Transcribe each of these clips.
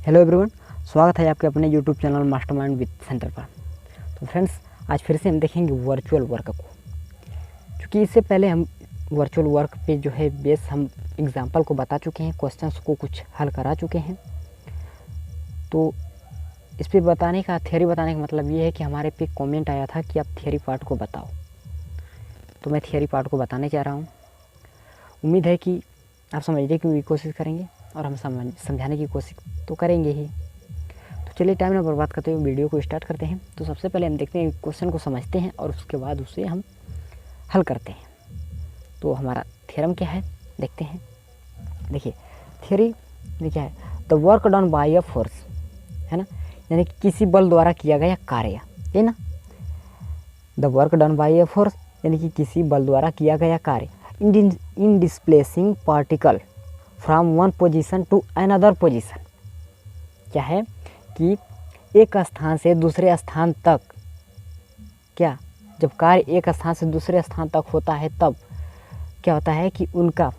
Hello everyone, स्वागत है आपके अपने YouTube channel mastermind with centre पर। तो फ्रेंड्स, आज फिर से हम देखेंगे वर्चुअल वर्क को। क्योंकि इससे पहले हम वर्चुअल वर्क पे जो है बेस हम एग्जांपल को बता चुके हैं, क्वेश्चंस को कुछ हल करा चुके हैं। तो इस पे बताने का थियरी बताने का मतलब ये है कि हमारे पे कमेंट आया था कि आप थियरी पार्ट को बताओ, तो मैं थियरी पार्ट को बताने जा रहा हूँ। उम्मीद है कि आप समझने की कोशिश करेंगे और हम समझाने की कोशिश तो करेंगे ही। तो चलिए टाइम ना बर्बाद करते हुए वीडियो को स्टार्ट करते हैं। तो सबसे पहले हम देखते हैं, क्वेश्चन को समझते हैं और उसके बाद उसे हम हल करते हैं। तो हमारा थ्योरम क्या है देखते हैं। देखिए थियरी में क्या है, the work done by a force, है ना, यानी कि किसी बल द्वारा किया गया कार्य, है ना। The work done by a force यानी कि किसी बल द्वारा किया गया कार्य in displacing particle from one position to another position. क्या है कि एक स्थान से दूसरे स्थान तक, क्या जब कार्य एक स्थान से दूसरे स्थान तक होता है तब क्या होता है कि उनका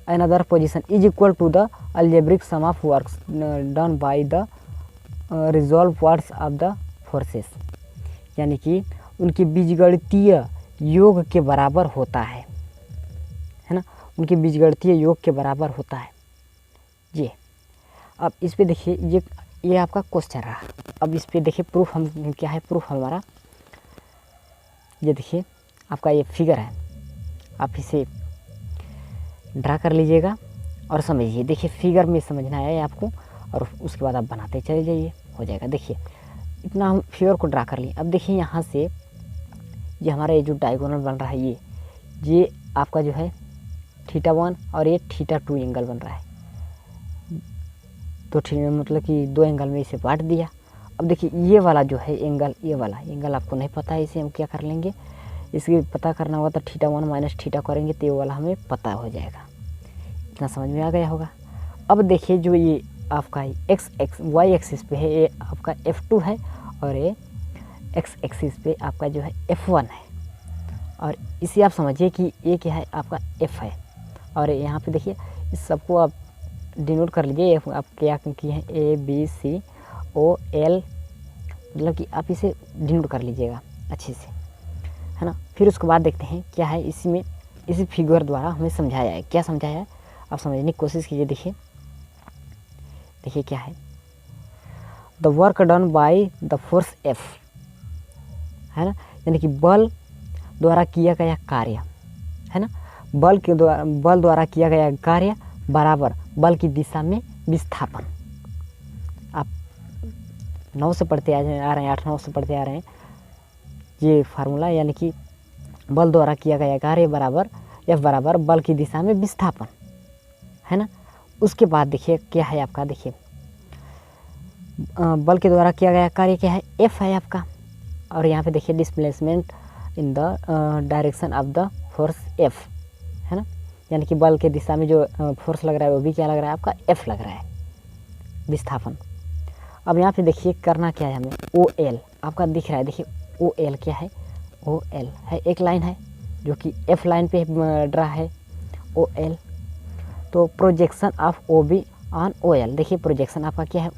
another position is equal to the algebraic sum of works done by the resolve parts of the forces, यानी कि उनकी बीजगणितीय योग के बराबर होता है ना, उनके बीजगणितीय योग के बराबर होता है। ये अब इस पे देखिए, ये आपका क्वेश्चन रहा। अब इस पे देखिए प्रूफ हम क्या है, प्रूफ हमारा ये देखिए आपका ये फिगर है, आप इसे ड्रा कर लीजिएगा और समझिए। देखिए फिगर में समझना है आपको और उसके बाद आप बनाते चले जाइए, हो जाएगा। देखिए इतना हम फिगर को ड्रा कर लिए। अब देखिए यहाँ से ये हमारा ये जो डायगोनल बन रहा है, ये आपका जो है θ1 और ये θ2 एंगल बन रहा है। तो मतलब कि दो एंगल में इसे बांट दिया। अब देखिए ये वाला जो है एंगल, ये वाला एंगल आपको नहीं पता है, इसे हम क्या कर लेंगे, इसकी पता करना होगा तो θ1 माइनस θ करेंगे तो ये वाला हमें पता हो जाएगा। इतना समझ में आ गया होगा। अब देखिए जो ये आपका वाई एक्सिस पे है ये आपका F2 है और ये एक्स एक्सिस पे आपका जो है F1 है। और इसे आप समझिए कि ये क्या है, आपका F है। और यहाँ पे देखिए इस सबको आप डिनोट कर लीजिए। आप क्या किए हैं, ABCOL, मतलब कि आप इसे डिनोट कर लीजिएगा अच्छे से, है ना। फिर उसके बाद देखते हैं क्या है इसमें, इसी फिगर द्वारा हमें समझाया है। क्या समझाया है आप समझने की कोशिश कीजिए। देखिए क्या है, the work done by the force F, है ना, यानी कि बल द्वारा किया गया कार्य, है ना, बल द्वारा किया गया कार्य बराबर बल की दिशा में विस्थापन। आप 9 से पढ़ते आ रहे हैं, 8-9 से पढ़ते आ रहे हैं ये फार्मूला, यानी कि बल द्वारा किया गया कार्य बराबर F बराबर बल की दिशा में विस्थापन, है ना। उसके बाद देखिए क्या है आपका, देखिए बल के द्वारा किया गया कार्य क्या है, F है आपका। और यहाँ पे देखिए displacement in the direction of the force F, है ना, यानी कि बल के दिशा में जो फोर्स लग रहा है वो भी क्या लग रहा है आपका F लग रहा है, विस्थापन। अब यहाँ पे देखिए करना क्या है हमें, OL आपका दिख रहा है। देखिए OL क्या है, OL है एक लाइन है जो कि F लाइन पे ड्रा है OL। तो projection of OB on OL, देखिए प्रोजेक्शन आपका क्या है,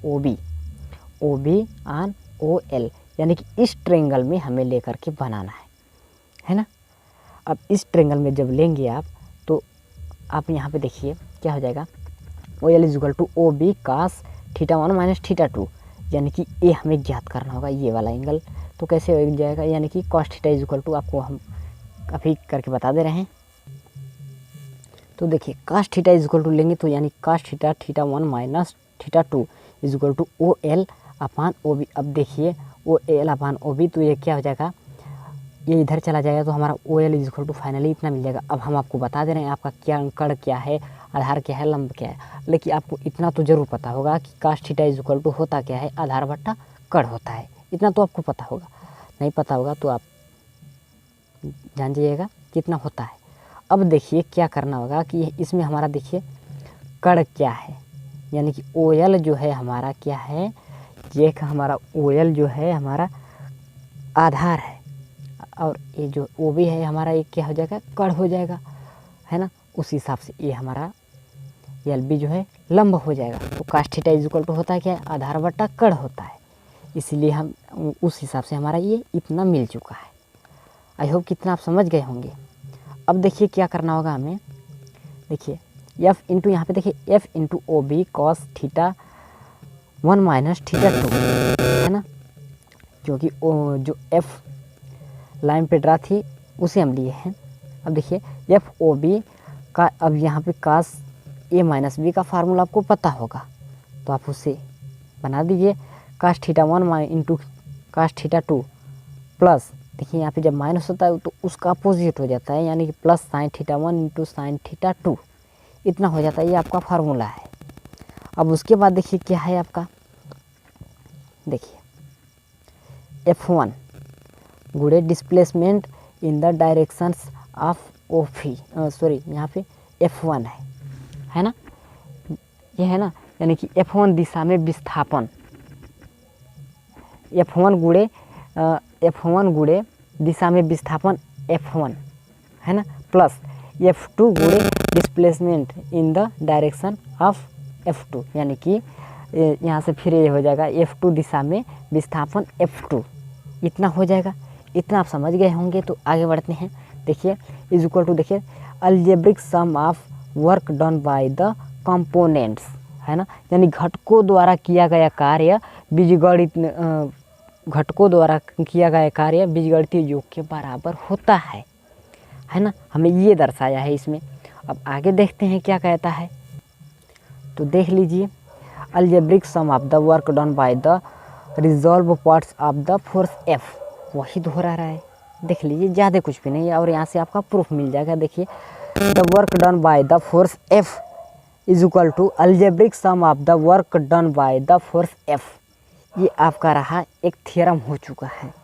OB ऑन OL, यानी कि इस ट्रायंगल में हमें लेकर के बनाना है ना। अब इस ट्रायंगल में जब लेंगे आप तो आप यहाँ पे देखिए क्या हो जाएगा, OL is equal to OB cos θ1 minus θ2, यानी कि ये हमें ज्ञात करना होगा ये वाला एंगल। तो कैसे हो जाएगा, यानी कि cos θ इज इक्वल टू, आपको हम अभी करके बता दे रहे हैं। तो देखिए cos θ इज इक्वल टू लेंगे तो यानी cos θ θ1 minus θ2 is equal to OL upon OB। अब देखिए OL अपान OB, तो ये क्या हो जाएगा, ये इधर चला जाएगा तो हमारा OL is equal to finally इतना मिल जाएगा। अब हम आपको बता दे रहे हैं आपका क्या कण क्या है, आधार क्या है, लंब क्या है, लेकिन आपको इतना तो जरूर पता होगा कि cos θ इज इक्वल टू होता क्या है, आधार बट्टा कण होता है। इतना तो आपको पता होगा, नहीं पता होगा तो आप जान जाइएगा कितना होता है। अब देखिए क्या करना होगा कि इसमें हमारा देखिए कण क्या है, यानी कि OL जो है हमारा क्या है, ये हमारा OL जो है हमारा आधार है और ये जो OB है हमारा, ये क्या हो जाएगा, कण हो जाएगा, है ना। उस हिसाब से ये हमारा एल बी जो है लंब हो जाएगा। तो cos theta is equal to होता है क्या है, आधार बटा कड़ होता है। इसलिए हम उस हिसाब से हमारा ये इतना मिल चुका है। आई होप कितना आप समझ गए होंगे। अब देखिए क्या करना होगा हमें, देखिए एफ इंटू यहाँ पे देखिए F into O B cos theta 1 minus theta 2 है ना, क्योंकि जो एफ लाइन पे ड्रा थी उसे हम लिए हैं। अब देखिए एफ ओ बी का, अब यहाँ पे कास ए माइनस बी का फार्मूला आपको पता होगा, तो आप उसे बना दीजिए। Cos theta 1 into cos theta 2 plus, देखिए यहाँ पे जब माइनस होता है तो उसका अपोजिट हो जाता है, यानी कि plus sine theta 1 into sine theta 2 इतना हो जाता है। ये आपका फार्मूला है। अब उसके बाद देखिए क्या है आपका, देखिए F1 गुड़े displacement in the directions of ओफी, सॉरी यहाँ पे F1 है ना, ये है ना, यानी कि F1 दिशा में विस्थापन, F1 गुड़े दिशा में विस्थापन F1 है ना, प्लस F2 गुड़े displacement in the direction of F2, यानी कि यहाँ से फिर ये हो जाएगा F2 दिशा में विस्थापन F2, इतना हो जाएगा। इतना आप समझ गए होंगे। तो आगे बढ़ते हैं। देखिए इज इक्वल टू, देखिए algebraic sum of work done by the components है ना, यानी घटकों द्वारा किया गया कार्य बीजगणित घटकों द्वारा किया गया कार्य बीजगणितीय योग के बराबर होता है ना, हमें ये दर्शाया है इसमें। अब आगे देखते हैं क्या कहता है, तो देख लीजिए algebraic sum of the work done by the resolve parts of the force F, वही दोहरा रहा है, देख लीजिए, ज़्यादा कुछ भी नहीं है और यहाँ से आपका प्रूफ मिल जाएगा। देखिए the work done by the force F is equal to algebraic sum of the work done by the force F, ये आपका रहा एक थ्योरम हो चुका है।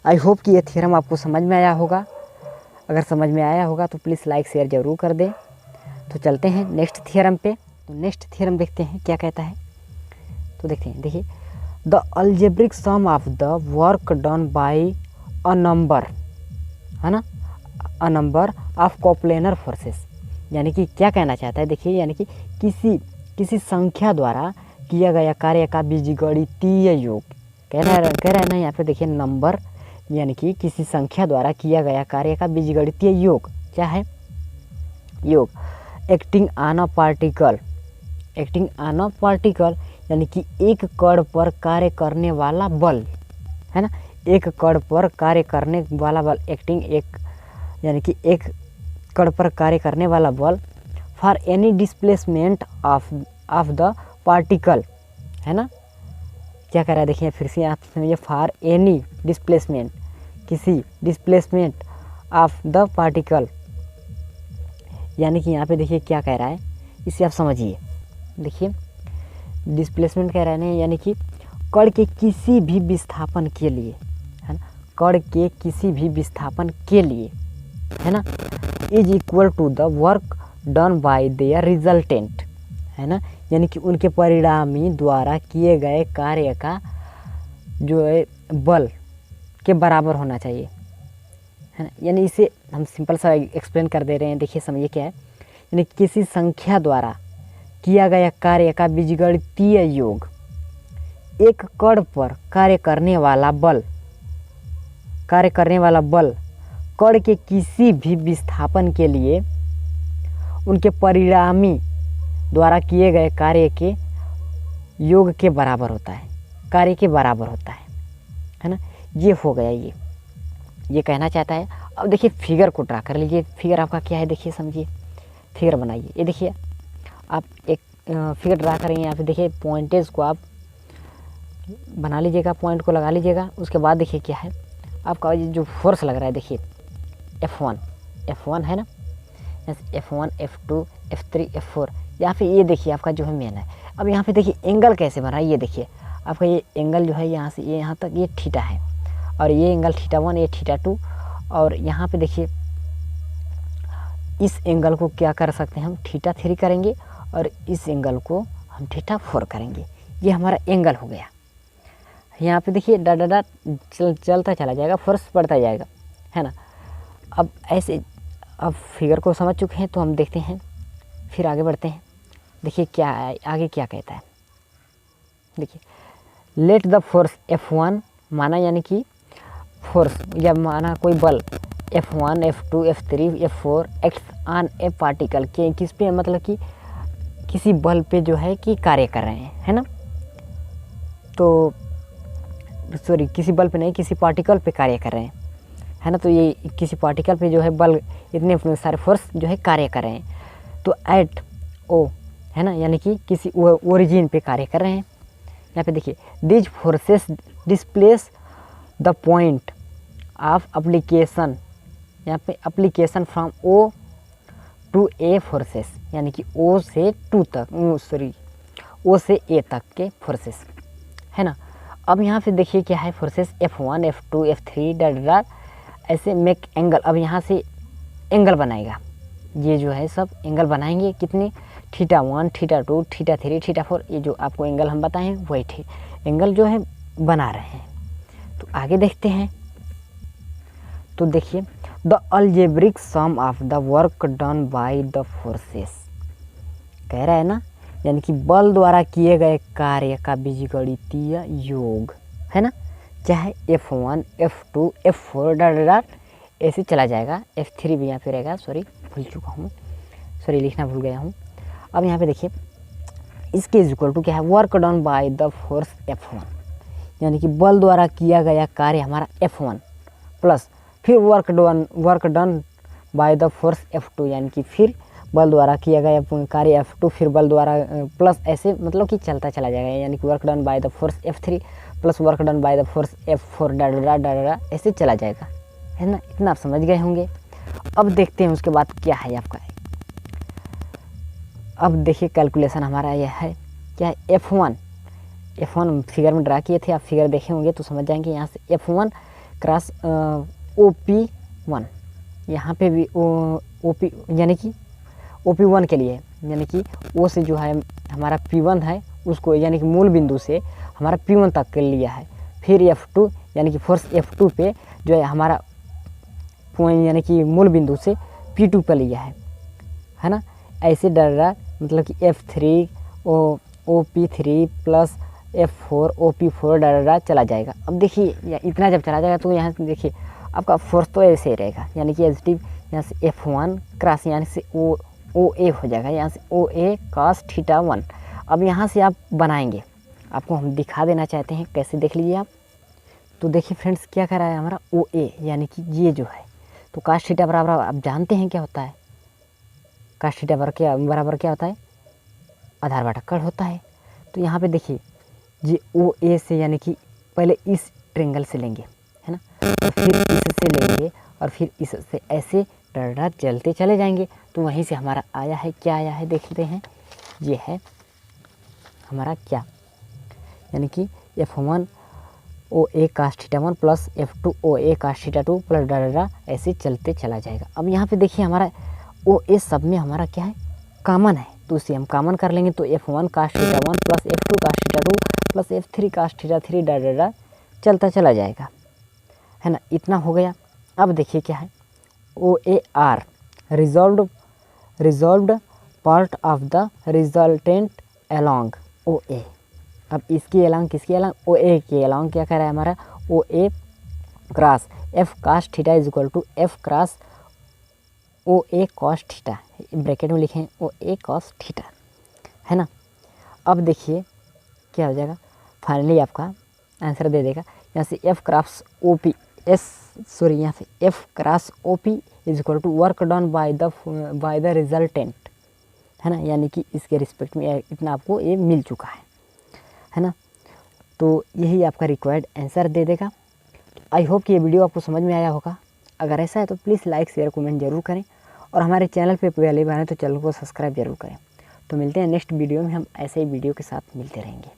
आई होप कि ये थ्योरम आपको समझ में आया होगा। अगर समझ में आया होगा तो प्लीज़ लाइक शेयर ज़रूर कर दें। तो चलते हैं नेक्स्ट थ्योरम पे। तो नेक्स्ट थ्योरम देखते हैं क्या कहता है। तो देखते हैं, देखिए the algebraic sum of the work done by a number है ना, a number of coplanar forces, यानी कि क्या कहना चाहता है, देखिए यानी कि किसी संख्या द्वारा किया गया कार्य का बीजगणितीय योग, कह रहा है ना यहाँ पे, देखिए नंबर, यानी कि किसी संख्या द्वारा किया गया कार्य का बीजगणितीय योग क्या है, योग एक्टिंग ऑन अ पार्टिकल, यानी कि एक कण पर कार्य करने वाला बल है ना, एक कण पर कार्य करने वाला बल, एक्टिंग एक, यानी कि एक कण पर कार्य करने वाला बल for any displacement of the particle है ना, क्या कह रहा है, देखिए फिर से आप समझिए, फॉर एनी डिस्प्लेसमेंट, किसी डिस्प्लेसमेंट ऑफ द पार्टिकल, यानी कि यहाँ पे देखिए क्या कह रहा है, इसे आप समझिए। देखिए डिस्प्लेसमेंट कह रहा है ना, यानी कि कण के किसी भी विस्थापन के लिए है ना, कण के किसी भी विस्थापन के लिए है ना, is equal to the work done by their resultant है ना, यानी कि उनके परिणामी द्वारा किए गए कार्य का जो है बल के बराबर होना चाहिए है ना। यानी इसे हम सिंपल सा एक्सप्लेन कर दे रहे हैं। देखिए समझिए क्या है, यानी किसी संख्या द्वारा किया गया कार्य का बीजगणितीय योग एक कण पर कार्य करने वाला बल कण के किसी भी विस्थापन के लिए उनके परिणामी द्वारा किए गए कार्य के योग के बराबर होता है, कार्य के बराबर होता है ना। ये हो गया, ये कहना चाहता है। अब देखिए फिगर को ड्रा कर लीजिए। फिगर आपका क्या है, देखिए समझिए, फिगर बनाइए। ये देखिए आप एक फिगर ड्रा करेंगे, यहाँ पे देखिए पॉइंटेज को आप बना लीजिएगा, पॉइंट को लगा लीजिएगा। उसके बाद देखिए क्या है आपका जो फोर्स लग रहा है, देखिए F1 है ना, F1 F2 F3 F4, यहाँ पे ये देखिए आपका जो है मेन है। अब यहाँ पे देखिए एंगल कैसे बना है, ये देखिए आपका ये एंगल जो है यहाँ से ये यहाँ तक ये थीटा है, और ये एंगल θ1, ये θ2, और यहाँ पे देखिए इस एंगल को क्या कर सकते हैं हम, θ3 करेंगे, और इस एंगल को हम θ4 करेंगे। ये हमारा एंगल हो गया। यहाँ पे देखिए डा डा डा चलता चला जाएगा, फोर्स बढ़ता जाएगा है ना। अब ऐसे अब फिगर को समझ चुके हैं तो हम देखते हैं, फिर आगे बढ़ते हैं। देखिए क्या है, आगे क्या कहता है। देखिए लेट द फोर्स F1 माना, यानी कि फोर्स या माना कोई बल F1 F2 F3 F4 acts on A particle के, किस पे, मतलब कि किसी बल पे जो है कि कार्य कर रहे हैं, है ना। तो सॉरी, किसी बल पे नहीं, किसी पार्टिकल पे कार्य कर रहे हैं, है ना। तो ये किसी पार्टिकल पे जो है बल, इतने सारे फोर्स जो है कार्य कर रहे हैं। तो एट ओ, है ना, यानी कि किसी ओरिजिन पे कार्य कर रहे हैं। यहाँ पे देखिए these forces displace the point of application, यहाँ पे application from O to A forces, यानी कि ओ से टू तक, सॉरी ओ से ए तक के फोर्सेस, है ना। अब यहाँ पे देखिए क्या है, फोर्सेस F1 F2 F3 डा ऐसे मेक एंगल। अब यहाँ से एंगल बनाएगा, ये जो है सब एंगल बनाएंगे कितने, θ1 θ2 θ3 θ4, ये जो आपको एंगल हम बताएं वही एंगल जो है बना रहे हैं। तो आगे देखते हैं। तो देखिए the algebraic sum of the work done by the forces, कह रहा है ना, यानी कि बल द्वारा किए गए कार्य का बीजगणितीय योग, है ना। चाहे F1 F2 F4 डॉट ऐसे चला जाएगा, F3 भी यहाँ पे रहेगा, सॉरी भूल चुका हूँ, सॉरी लिखना भूल गया हूँ। अब यहाँ पे देखिए इसके इज इक्वल टू क्या है, work done by the force F1, यानी कि बल द्वारा किया गया कार्य हमारा F1 प्लस फिर work done by the force F2, यानी कि फिर बल द्वारा किया गया कार्य F2 फिर बल द्वारा प्लस, ऐसे मतलब कि चलता चला जाएगा, यानी कि work done by the force F3 plus work done by the force F4 डा ऐसे चला जाएगा, है ना। इतना आप समझ गए होंगे। अब देखते हैं उसके बाद क्या है आपका। अब देखिए कैलकुलेशन हमारा यह है क्या है, F1 फिगर में ड्रा किए थे, आप फिगर देखे होंगे तो समझ जाएंगे। यहाँ से F1 क्रॉस OP1, यहाँ पे भी OP, यानी कि OP1 के लिए, यानी कि O से जो है हमारा P1 है उसको, यानी कि मूल बिंदु से हमारा P1 तक के लिया है। फिर F2 यानी कि फोर्स F2 पे जो है हमारा पॉइंट, यानी कि मूल बिंदु से P2 पर लिया है ना। ऐसे डर मतलब कि F3 OP3 plus F4 OP4 डर चला जाएगा। अब देखिए इतना जब चला जाएगा तो यहाँ से देखिए आपका फोर्स तो ऐसे ही रहेगा, यानी कि एजिटिव यहाँ से F1 क्रॉस यानी से OA हो जाएगा, यहाँ से OA cos θ1। अब यहाँ से आप बनाएंगे, आपको हम दिखा देना चाहते हैं कैसे, देख लीजिए आप। तो देखिए फ्रेंड्स क्या कर रहा है हमारा OA, यानी कि ये जो है, तो cos θ बराबर आप जानते हैं क्या होता है, cos θ बराबर क्या होता है, आधार बटा कड़ होता है। तो यहाँ पे देखिए ये OA से, यानी कि पहले इस ट्रेंगल से लेंगे, है ना, और फिर इससे लेंगे और फिर इससे ऐसे डर चलते चले जाएंगे। तो वहीं से हमारा आया है, क्या आया है देखते हैं। ये है हमारा क्या, यानी कि F1 OA cos θ1 plus F2 OA cos θ2 plus डर ऐसे चलते चला जाएगा। अब यहाँ पे देखिए हमारा OA सब में हमारा क्या है, कॉमन है, तो उसे हम कॉमन कर लेंगे। तो F1 cos θ1 plus F2 cos θ2 plus F3 cos θ3 डर चलता चला जाएगा, है ना। इतना हो गया। अब देखिए क्या है, OAR resolved part of the resultant along OA। अब इसकी अलोंग, किसकी अलोंग, OA के अलोंग क्या कर रहा है हमारा, OA cross F cos θ is equal to F cross OA cos θ, bracket में लिखें OA cos θ, है ना। अब देखिए क्या हो जाएगा, फाइनली आपका आंसर दे देगा। यहाँ से F क्रॉस OP यहाँ से F cross OP is equal to work done by the resultant, है ना, यानी कि इसके रिस्पेक्ट में इतना आपको ये मिल चुका है ना। तो यही आपका रिक्वायर्ड आंसर दे देगा। आई होप कि ये वीडियो आपको समझ में आया होगा। अगर ऐसा है तो प्लीज़ लाइक शेयर कमेंट जरूर करें, और हमारे चैनल पे पहली बार है तो चैनल को सब्सक्राइब जरूर करें। तो मिलते हैं नेक्स्ट वीडियो में, हम ऐसे ही वीडियो के साथ मिलते रहेंगे।